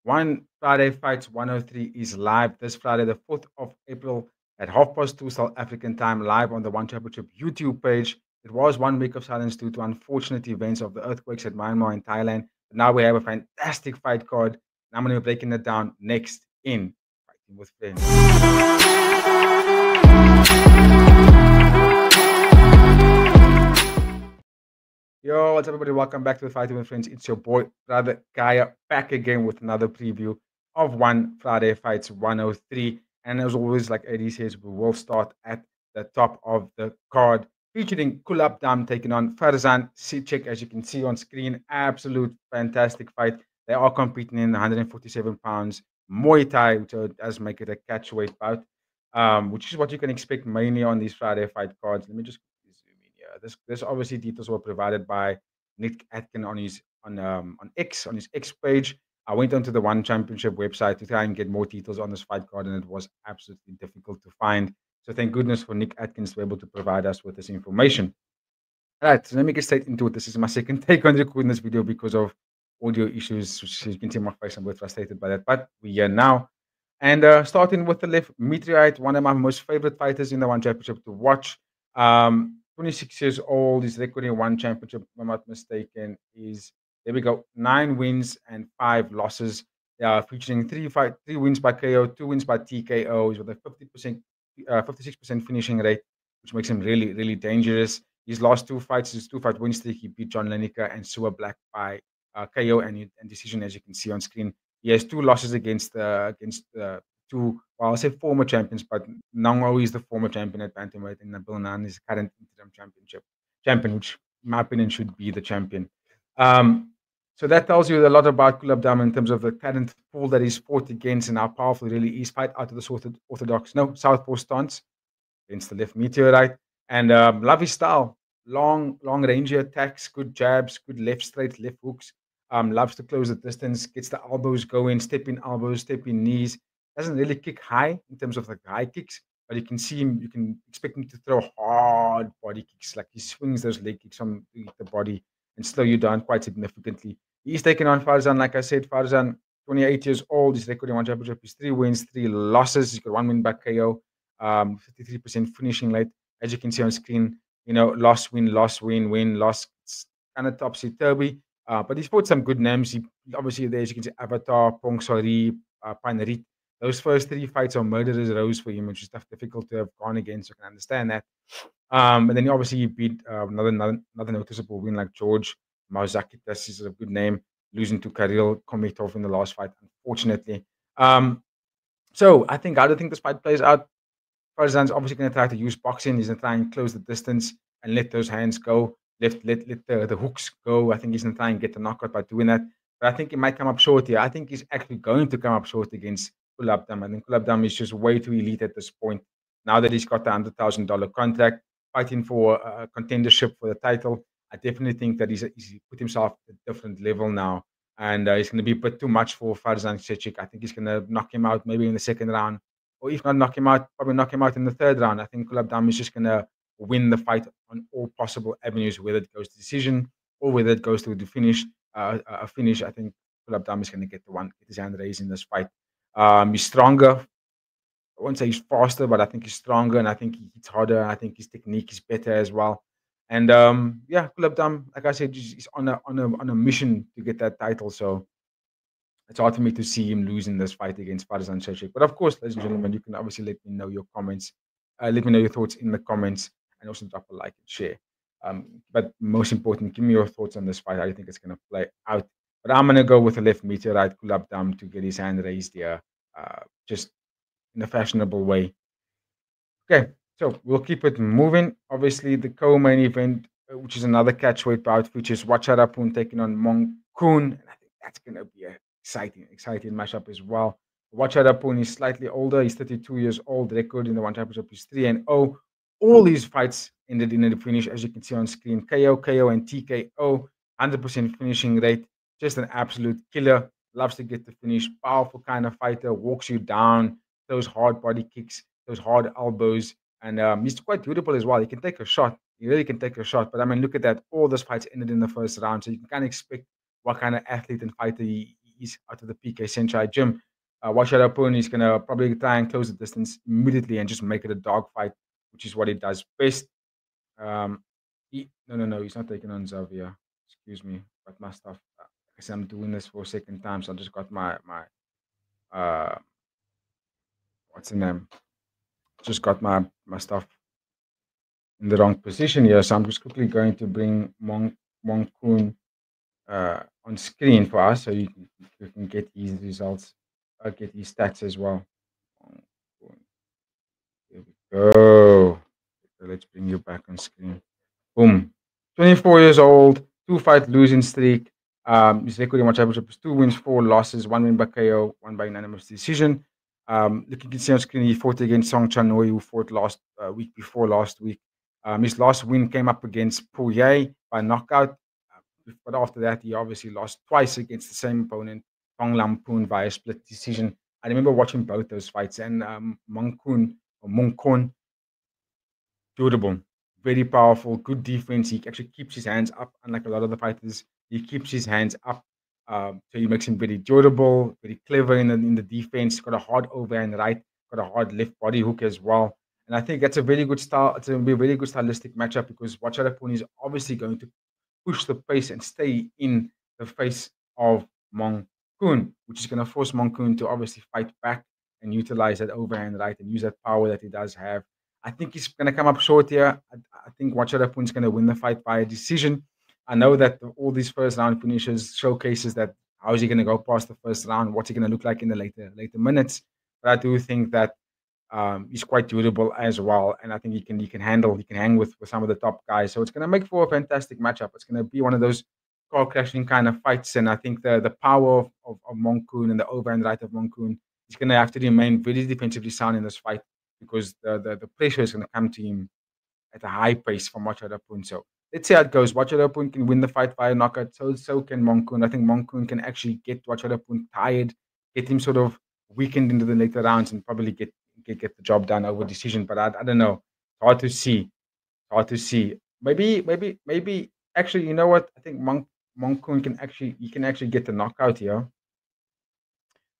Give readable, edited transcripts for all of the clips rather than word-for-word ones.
One Friday Fights 103 is live this Friday, the 4th of April at 2:30 South African time, live on the One Championship YouTube page. It was 1 week of silence due to unfortunate events of the earthquakes at Myanmar and Thailand. But now we have a fantastic fight card. And I'm going to be breaking it down next in Fighting with Friends. Yo, what's up, everybody? Welcome back to the Fighting with Friends. It's your boy, Brother Kaya, back again with another preview of One Friday Fights 103. And as always, like Eddie says, we will start at the top of the card, featuring Kulab Dam taking on Farzan Sicek, as you can see on screen. Absolute fantastic fight. They are competing in 147 pounds Muay Thai, which does make it a catchweight bout, which is what you can expect mainly on these Friday fight cards. Let me just zoom in here. This obviously details were provided by Nick Atkin on X, on his X page. I went onto the One Championship website to try and get more details on this fight card, and it was absolutely difficult to find. So thank goodness for Nick Atkins to be able to provide us with this information. All right, so let me get straight into it. This is my second take on recording this video because of audio issues, which you can see on my face. I'm a bit frustrated by that, but we are now. And starting with the left, Meteorite, one of my most favorite fighters in the One Championship to watch. 26 years old, he's recording One Championship, if I'm not mistaken. There we go, 9 wins and 5 losses. Featuring three wins by KO, 2 wins by TKO. He's with a 56% finishing rate, which makes him really, really dangerous. His last 2 fights, his 2-fight win streak, he beat John Lineker and Sua Black by KO and decision, as you can see on screen. He has 2 losses against two, well, I'll say former champions, but Nangwo is the former champion at bantamweight, and Nabil Nan is current interim champion, which in my opinion should be the champion. So that tells you a lot about Kulab Dam in terms of the current pool that he's fought against and how powerful he really is. Fight out of the orthodox, southpaw stance against the left Meteorite. And love his style. Long range attacks, good jabs, good left straight, left hooks. Loves to close the distance, gets the elbows going, step in elbows, step in knees. Doesn't really kick high in terms of like high kicks, but you can see him, you can expect him to throw hard body kicks. Like he swings those leg kicks on the body and slow you down quite significantly. He's taking on Farzan, like I said, Farzan, 28 years old. His record in One Championship is 3 wins, 3 losses. He's got 1 win by KO, 53% finishing rate. As you can see on screen, loss, win, win, loss. It's kind of topsy-turvy. But he's fought some good names. Obviously, there, as you can see, Avatar, Pong Sori, Panarit. Those first 3 fights are murderers rows for him, which is difficult to have gone against. I can understand that. And then obviously he beat another noticeable win like George Mauzakitas is a good name, losing to Kirill Komitov in the last fight, unfortunately. So I don't think this fight plays out. Farzan's obviously going to try to use boxing. He's going to try and close the distance and let those hands go. Let the hooks go. I think he's going to try and get the knockout by doing that. But I think he might come up short here. I think he's actually going to come up short against Kulab Dam. I think Kulab Dam is just way too elite at this point. Now that he's got the $100,000 contract, fighting for a contendership for the title, I definitely think that he's put himself at a different level now. And he's going to be a bit too much for Farzan Sicek. I think he's going to knock him out maybe in the second round. Or if not knock him out, probably knock him out in the third round. I think Kulab Dam is just going to win the fight on all possible avenues, whether it goes to decision or whether it goes to the finish. A finish. I think Kulab Dam is going to get his hand raised in this fight. He's stronger. I won't say he's faster, but I think he's stronger, and I think he hits harder. And I think his technique is better as well. And Kulab Dam, like I said, he's on a mission to get that title. So it's hard for me to see him losing this fight against Farzan Sicek. But of course, ladies and gentlemen, you can obviously let me know your comments. Let me know your thoughts in the comments, and also drop a like and share. But most important, give me your thoughts on this fight. How do you think it's going to play out? But I'm going to go with the left Meteorite, Kulab Dam, to get his hand raised here, just in a fashionable way. Okay, so we'll keep it moving. Obviously, the co-main event, which is another catchweight bout, features Wacharapun taking on Mong Kun. And I think that's going to be an exciting matchup as well. Wacharapun is slightly older. He's 32 years old. The record in the One Championship is 3-0. All these fights ended in a finish, as you can see on screen. KO, and TKO. 100% finishing rate. Just an absolute killer. Loves to get the finish. Powerful kind of fighter. Walks you down. Those hard body kicks. Those hard elbows. And he's quite durable as well. He can take a shot. He really can take a shot. But I mean, look at that. All those fights ended in the first round. So you can kind of expect what kind of athlete and fighter he is out of the PK Senchai gym. Wacharapun is going to probably try and close the distance immediately and just make it a dogfight, which is what he does best. No, he's not taking on Xavier. Excuse me, got my stuff. I said I'm doing this for a second time, so I just got my what's the name? Just got my stuff in the wrong position here, so I'm just quickly going to bring Monkun on screen for us, so you can get his results, get his stats as well. There we go. So let's bring you back on screen. Boom. 24 years old, 2-fight losing streak. His record in World Championship is 2 wins, 4 losses, 1 win by KO, 1 by unanimous decision. Look, you can see on screen he fought against Song Chanoi, who fought last week before last week. His last win came up against Pouillet by knockout. But after that, he obviously lost twice against the same opponent, Tong Lampoon, via split decision. I remember watching both those fights, and Monkun, durable, very powerful, good defense. He actually keeps his hands up, unlike a lot of the fighters. He keeps his hands up, so he makes him very durable, very clever in the defense. Got a hard overhand right, got a hard left body hook as well. And I think that's a very good style. It's a very good stylistic matchup because Wacharapun is obviously going to push the pace and stay in the face of Monkun, which is going to force Monkun to obviously fight back and utilize that overhand right and use that power that he does have. I think he's going to come up short here. I think Wacharapun is going to win the fight by a decision. I know that all these first round finishes showcases that how is he going to go past the first round, what's he going to look like in the later minutes. But I do think that he's quite durable as well, and I think he can hang with some of the top guys. So it's going to make for a fantastic matchup. It's going to be one of those car crashing kind of fights, and I think the power of Monkun and the overhand right of Monkun is going to have to remain very defensively sound in this fight because the pressure is going to come to him at a high pace from Wacharapun. So let's see how it goes. Wacharapun can win the fight via knockout. So can Monkun. I think Monkun can actually get Wacharapun tired, get him sort of weakened into the later rounds, and probably get the job done over decision. But I don't know. It's hard to see. Maybe. Actually, you know what? I think Monkun can actually get the knockout here.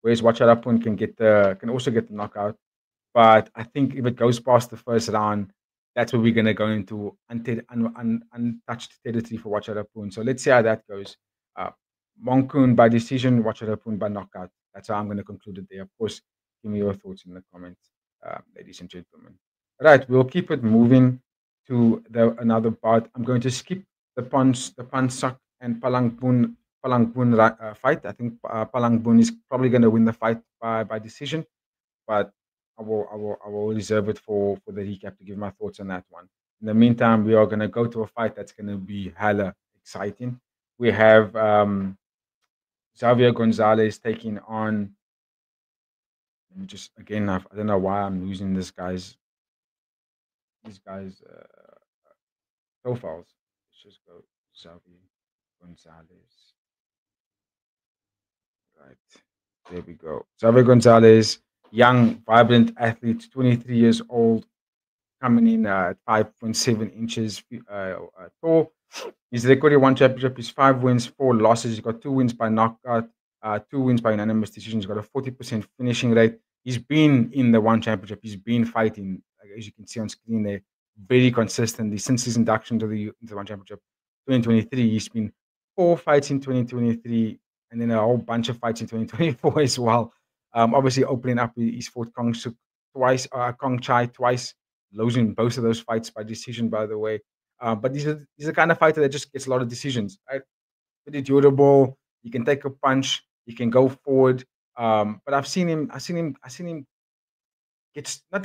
Whereas Wacharapun can also get the knockout. But I think if it goes past the first round, that's where we're going to go into untouched territory for Wacharapun. So let's see how that goes. Monkun by decision, Wacharapun by knockout. That's how I'm going to conclude it there. Of course, give me your thoughts in the comments, ladies and gentlemen. All right, we'll keep it moving to another part. I'm going to skip the Pansak and Palangbun fight. I think Palangbun is probably going to win the fight by decision, but I will reserve it for the recap to give my thoughts on that one. In the meantime, we are going to go to a fight that's going to be hella exciting. We have Xavier Gonzalez taking on. Let me just again. I don't know why I'm losing these guys' profiles. Let's just go Xavier Gonzalez. Right, there we go. Xavier Gonzalez, young, vibrant athlete, 23 years old, coming in at 5.7 inches tall. His record in one championship is 5 wins, 4 losses. He's got 2 wins by knockout, 2 wins by unanimous decision. He's got a 40% finishing rate. He's been in the one championship. He's been fighting, as you can see on screen there, very consistently since his induction to the one championship 2023. He's been 4 fights in 2023 and then a whole bunch of fights in 2024 as well. Obviously, opening up, he's fought Kong Chai twice, losing both of those fights by decision, by the way. But he's the kind of fighter that just gets a lot of decisions. Right? Pretty durable. He can take a punch. He can go forward. But I've seen him not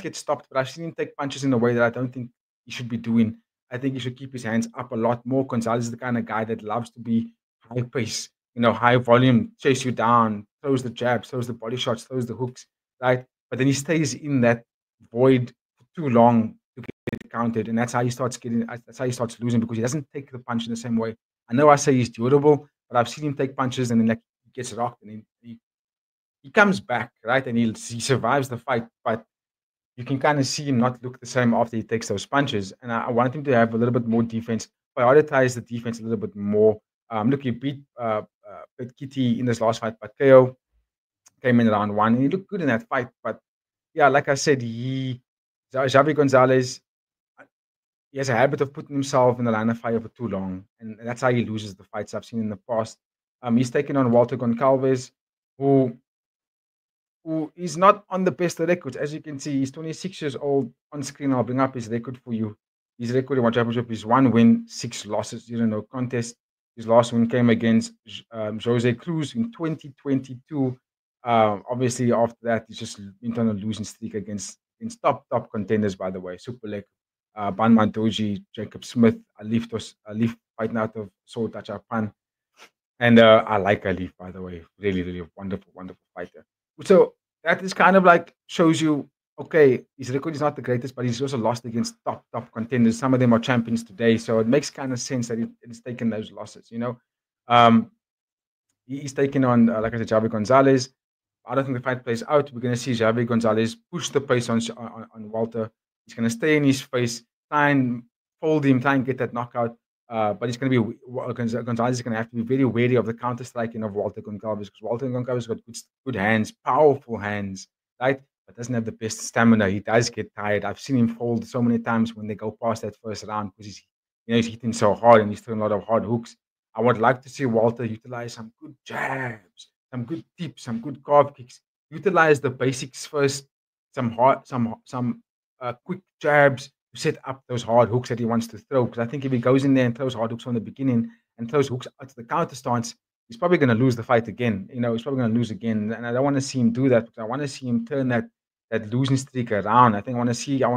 get stopped, but I've seen him take punches in a way that I don't think he should be doing. I think he should keep his hands up a lot more. Gonzalez is the kind of guy that loves to be high pace, high volume, chase you down, throws the jabs, throws the body shots, throws the hooks, right? But then he stays in that void for too long to get counted, and that's how he starts losing because he doesn't take the punch in the same way. I know I say he's durable, but I've seen him take punches and then he gets rocked and he comes back, right? And he survives the fight, but you can kind of see him not look the same after he takes those punches. And I want him to have a little bit more defense, prioritize the defense a little bit more. Look, he beat Pet Kitty in this last fight, but KO came in round one, and he looked good in that fight. But yeah, like I said, Javi Gonzalez, he has a habit of putting himself in the line of fire for too long, and that's how he loses the fights I've seen in the past. He's taken on Walter Goncalves, who who is not on the best records. As you can see, he's 26 years old. On screen, I'll bring up his record for you. His record in One Championship is 1 win, 6 losses, no contest. His last win came against Jose Cruz in 2022. Obviously, after that, he's just went on a losing streak against top contenders, by the way. Superlek, Ban Mantoji, Jacob Smith, Alif fighting out of Saul Tachapan. And I like Alif, by the way. Really, really wonderful, wonderful fighter. So that is kind of like shows you, okay, his record is not the greatest, but he's also lost against top contenders. Some of them are champions today, so it makes kind of sense that he's taken those losses. Um, he's taking on, like I said, Javi Gonzalez. I don't think the fight plays out. We're going to see Javi Gonzalez push the pace on Walter. He's going to stay in his face, try and fold him, try and get that knockout. But he's going to be Gonzalez is going to have to be very wary of the counter striking of Walter Goncalves, because Walter Goncalves got good hands, powerful hands, right? But doesn't have the best stamina. He does get tired. I've seen him fold so many times when they go past that first round, because he's hitting so hard and he's throwing a lot of hard hooks. I would like to see Walter utilize some good jabs, some good tips, some good calf kicks. Utilize the basics first. Some quick jabs to set up those hard hooks that he wants to throw. Because I think if he goes in there and throws hard hooks from the beginning and throws hooks out to the counter stance, he's probably going to lose the fight again. He's probably going to lose again, and I don't want to see him do that, because I want to see him turn that losing streak around. I think I want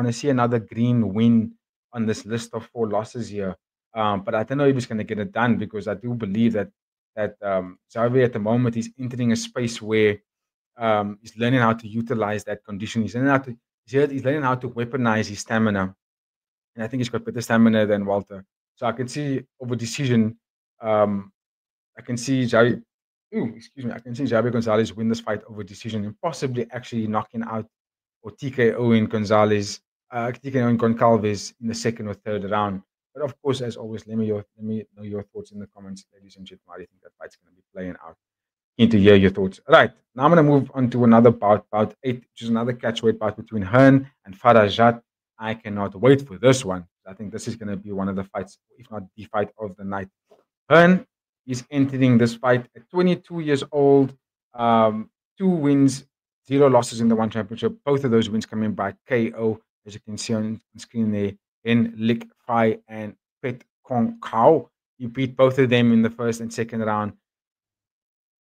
to see another green win on this list of 4 losses here. But I don't know if he's going to get it done, because I do believe that Xavier at the moment is entering a space where he's learning how to utilize that condition. He's learning how to weaponize his stamina, and I think he's got better stamina than Walter. So I can see over decision. I can see Javier Gonzalez win this fight over decision and possibly actually knocking out or TKOing Goncalves in the second or third round. But of course, as always, let me know your thoughts in the comments, ladies and gentlemen. How do you think that fight's going to be playing out? Keen to hear your thoughts. All right, now I'm going to move on to another bout 8, which is another catchweight bout between Hearn and Farajat. I cannot wait for this one. I think this is going to be one of the fights, if not the fight of the night. Hearn is entering this fight at 22 years old, 2 wins, 0 losses in the One Championship. Both of those wins coming by KO, as you can see on screen there. In Lik Fai and Pet Kong Kao. He beat both of them in the first and second round.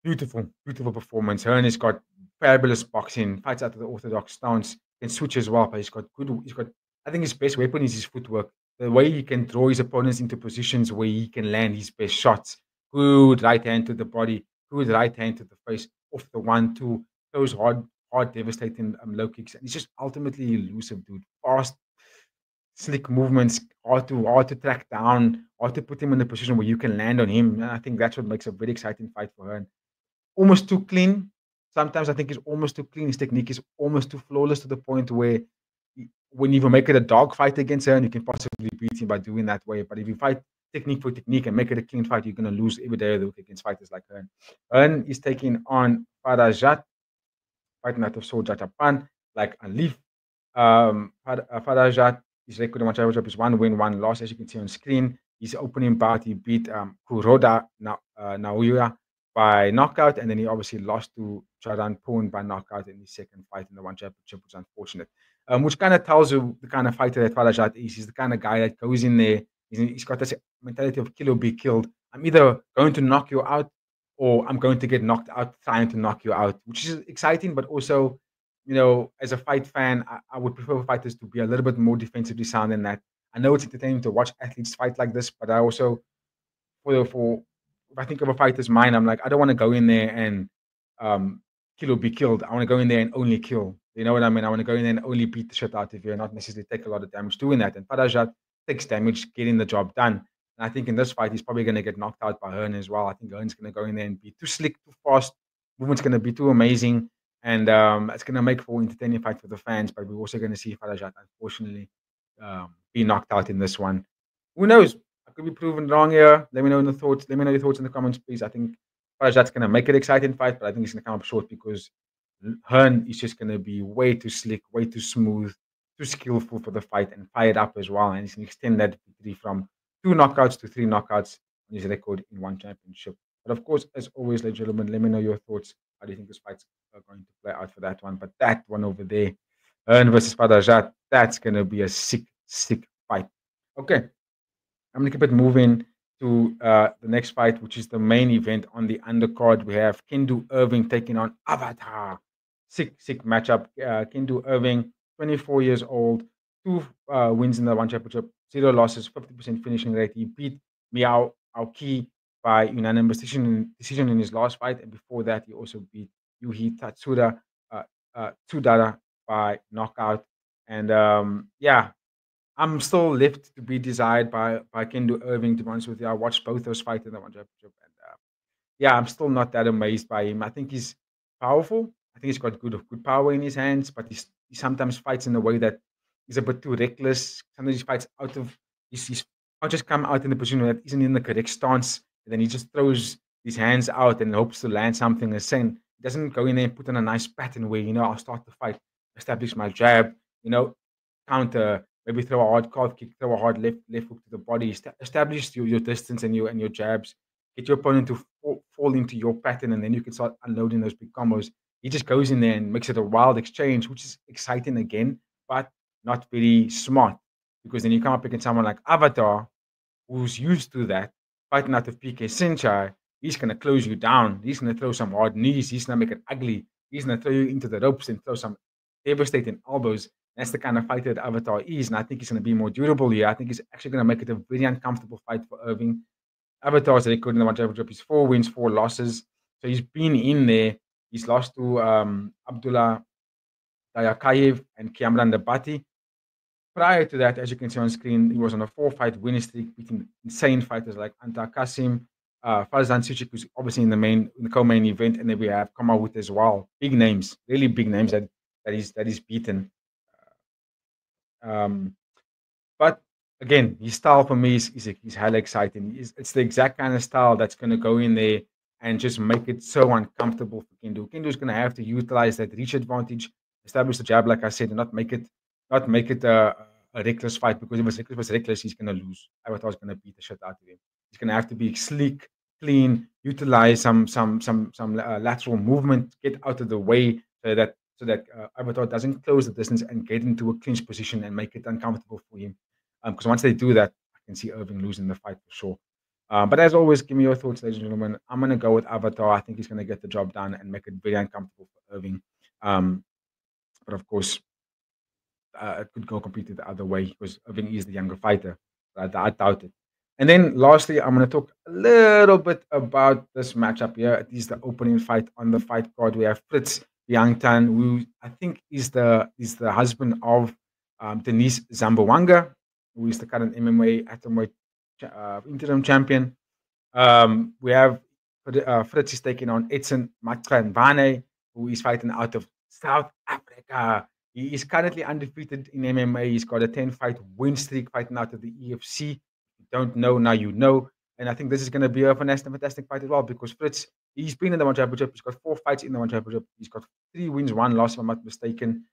Beautiful, beautiful performance. Hearn has got fabulous boxing, fights out of the orthodox stance, can switch as well, but I think his best weapon is his footwork. The way he can draw his opponents into positions where he can land his best shots. Good right hand to the body, good right hand to the face, off the 1-2, those hard, devastating low kicks. And he's just ultimately elusive, dude. Fast, slick movements, hard to track down, hard to put him in a position where you can land on him. And I think that's what makes a very exciting fight for Hearn. Almost too clean. Sometimes I think he's almost too clean. His technique is almost too flawless, to the point where when you make it a dog fight against Hearn, you can possibly beat him by doing that way. But if you fight technique for technique and make it a clean fight, you're going to lose every day of the week against fighters like Hearn. Hearn is taking on Farajat, fighting out of Saul Japan, like Alif. Farajat, his record in One Championship is 1 win, 1 loss, as you can see on screen. His opening bout, he beat Kuroda Naoya by knockout, and then he obviously lost to Charan Poon by knockout in his second fight in the One Championship, which is unfortunate. Which kind of tells you the kind of fighter that Farajat is. He's the kind of guy that goes in there. He's got this mentality of kill or be killed. I'm either going to knock you out, or I'm going to get knocked out trying to knock you out, which is exciting, but also, as a fight fan, I would prefer fighters to be a little bit more defensively sound than that. I know it's entertaining to watch athletes fight like this, but I also, if I think of a fighter's mind, I'm like, I don't want to go in there and kill or be killed. I want to go in there and only kill. You know what I mean? I want to go in there and only beat the shit out of you and not necessarily take a lot of damage doing that. And Farajat takes damage getting the job done. And I think in this fight, he's probably going to get knocked out by Hearn as well. I think Hearn's going to go in there and be too slick, too fast. Movement's going to be too amazing. And it's going to make for an entertaining fight for the fans. But we're also going to see Farajat, unfortunately, be knocked out in this one. Who knows? I could be proven wrong here. Let me know your thoughts in the comments, please. I think Farajat's going to make it exciting fight, but I think he's going to come up short because Hearn is just going to be way too slick, way too smooth, too skillful for the fight and fired up as well. And he's going to extend that victory from 2 knockouts to 3 knockouts on his record in one championship. But of course, as always, ladies and gentlemen, let me know your thoughts. How do you think this fight's going to play out for that one? But that one over there, Hearn versus Farajat, that's going to be a sick, sick fight. Okay, I'm going to keep it moving to the next fight, which is the main event on the undercard. We have Kendu Irving taking on Avatar. Sick, sick matchup. Kendu Irving, 24 years old, 2 wins in the one championship, 0 losses, 50% finishing rate. He beat Miao Aoki by unanimous decision in his last fight, and before that, he also beat Yuhi Tatsura Tsudara by knockout. And yeah, I'm still left to be desired by Kendu Irving, to be honest with you. I watched both those fights in the one championship, and yeah, I'm still not that amazed by him. I think he's powerful. I think he's got good power in his hands, but he sometimes fights in a way that is a bit too reckless. Sometimes he fights out of he's just come out in the position that isn't in the correct stance, and then he just throws his hands out and hopes to land something insane. He doesn't go in there and put on a nice pattern where, I'll start the fight, establish my jab, counter, maybe throw a hard calf kick, throw a hard left hook to the body, establish your distance and your jabs, get your opponent to fall into your pattern, and then you can start unloading those big combos. He just goes in there and makes it a wild exchange, which is exciting again, but not very smart, because then you come up against someone like Avatar, who's used to that, fighting out of PK Sinchai. He's going to close you down. He's going to throw some hard knees. He's going to make it ugly. He's going to throw you into the ropes and throw some devastating elbows. That's the kind of fighter that Avatar is, and I think he's going to be more durable here. I think he's actually going to make it a very uncomfortable fight for Irving. Avatar's record in the one championship is 4 wins, 4 losses. So he's been in there. He's lost to Abdullah Dayakayev and Kiamran Nabati. Prior to that, as you can see on screen, he was on a 4-fight winning streak, beating insane fighters like Anta Kasim, Farzan Suchik, who's obviously in the co-main event, and then we have Kamawut as well. Big names, really big names that he's beaten. But again, his style for me is highly exciting. It's the exact kind of style that's going to go in there and just make it so uncomfortable for Kendu. Kendu's going to have to utilize that reach advantage, establish the jab, like I said, and not make it a reckless fight, because if it was reckless, he's going to lose. Avatar's going to beat the shit out of him. He's going to have to be sleek, clean, utilize some lateral movement, get out of the way so that Avatar doesn't close the distance and get into a clinch position and make it uncomfortable for him. Because once they do that, I can see Irving losing the fight for sure. But as always, give me your thoughts, ladies and gentlemen. I'm going to go with Avatar. I think he's going to get the job done and make it very uncomfortable for Irving. But of course, it could go completely the other way, because Irving is the younger fighter. But I doubt it. And then lastly, I'm going to talk a little bit about this matchup here. It is the opening fight on the fight card. We have Fritz Yangtan, who I think is the husband of Denise Zambawanga, who is the current MMA atomweight interim champion. We have Fritz is taking on Edson Matranvane, who is fighting out of South Africa. He is currently undefeated in MMA. He's got a 10-fight win streak fighting out of the EFC. If you don't know, now you know. And I think this is going to be a fantastic fight as well, because Fritz, he's been in the one championship. He's got 4 fights in the one championship. He's got 3 wins, 1 loss, if I'm not mistaken.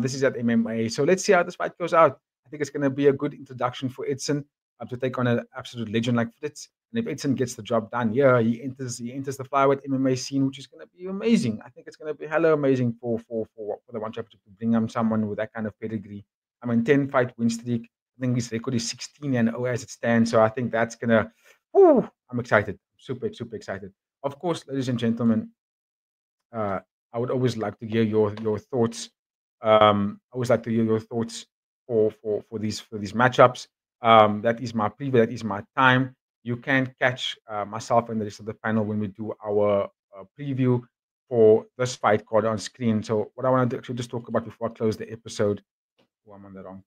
This is at MMA. So let's see how this fight goes out. I think it's going to be a good introduction for Edson to take on an absolute legend like Fritz. And if Edson gets the job done, yeah, he enters the flyweight MMA scene, which is going to be amazing. I think it's going to be hella amazing for the one championship to bring him someone with that kind of pedigree. I mean, 10-fight win streak. I think his record is 16-0 as it stands. So I think that's going to... I'm excited. Super excited. Of course, ladies and gentlemen, I would always like to hear your thoughts. I always like to hear your thoughts for these matchups. That is my preview. That is my time. You can catch myself and the rest of the panel when we do our preview for this fight card on screen. So what I want to actually just talk about before I close the episode. Oh, I'm on the wrong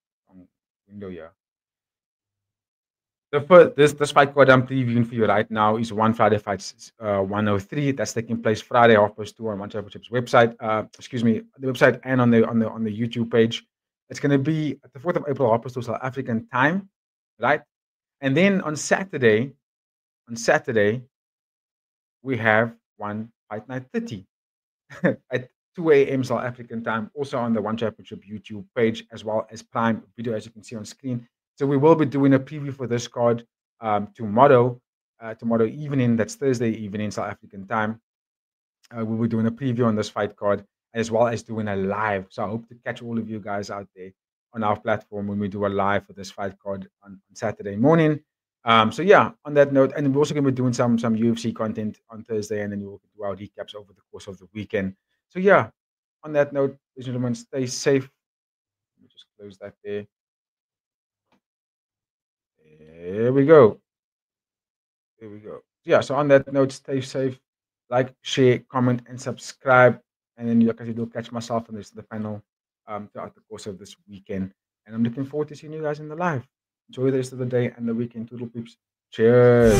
window here. This fight card I'm previewing for you right now is One Friday Fights 103. That's taking place Friday 2:30 on One Championship's website. The website and on the YouTube page. It's going to be at the 4th of April 2:30 South African time, right? And then on Saturday, we have 1 Fight Night 30 at 2 a.m. South African time, also on the One Championship YouTube page, as well as Prime Video, as you can see on screen. So we will be doing a preview for this card tomorrow evening. That's Thursday evening South African time. We'll be doing a preview on this fight card, as well as doing a live. So I hope to catch all of you guys out there on our platform when we do a live for this fight card on Saturday morning. So yeah, on that note, and we're also going to be doing some UFC content on Thursday, and then we'll do our recaps over the course of the weekend. So yeah, on that note, ladies and gentlemen, stay safe. Let me just close that there. There we go. There we go. Yeah, so on that note, stay safe. Like, share, comment, and subscribe. And then, like I said, you'll catch myself and the rest of the panel throughout the course of this weekend. And I'm looking forward to seeing you guys in the live. Enjoy the rest of the day and the weekend. Toodle peeps. Cheers.